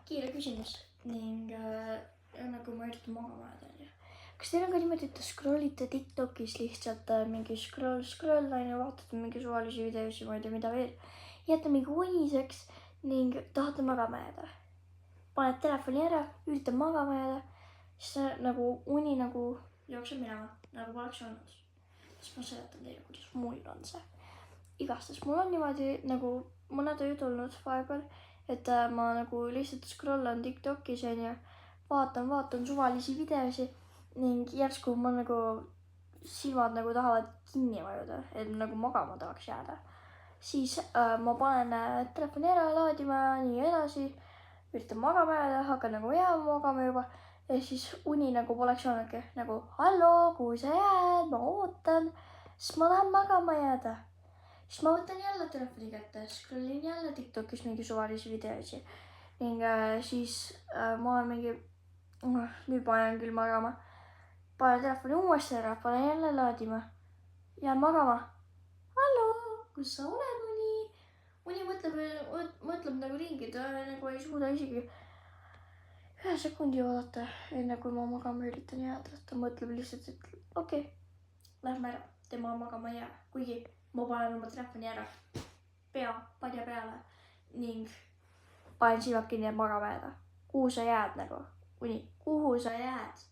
kiire küsimus ning nagu ma üritan magama jääda, onju. Kas teil on ka niimoodi, et te scrollite TikTokis lihtsalt mingi scroll, onju, vaatate mingi suvalisi videosi, ma ei tea mida veel, jääte mingi uniseks ning tahate magama jääda. Paned telefoni ära, üritan magama jääda, siis nagu uni nagu jookseb minema, nagu poleks olnud. Siis ma seletan teile, kuidas mul on see. Igastahes mul on niimoodi nagu mõned ööd olnud vahepeal, et ma nagu lihtsalt scrollan TikTokis onju, vaatan suvalisi videosi ning järsku ma nagu silmad nagu tahavad kinni vajuda, et nagu magama tahaks jääda. Siis ma panen telefoni ära laadima nii edasi, üritan magama jääda, hakkan nagu jääma magama juba ja siis uni nagu poleks olnudki nagu hallo, kuhu sa jääd, ma ootan, siis ma tahan magama jääda. Siis ma võtan jälle telefoni kätte, scrollin jälle TikTokis mingi suvalisi videosi ning siis ma olen mingi, nüüd ma jään küll magama, panen telefoni uuesti ära, panen jälle laadima, jään magama. Hallo, kus sa oled, uni? Uni mõtleb nagu ringi, ta nagu ei suuda isegi 1 sekundi oodata, enne kui ma magama üritan jääda. Ta mõtleb lihtsalt, et okei, lähme ära, tema magama ei jää, kuigi ma panen oma telefoni ära, padja peale ning panen silmad kinni ja magama jääda. Kuhu sa jääd nagu? Uni, kuhu sa jääd?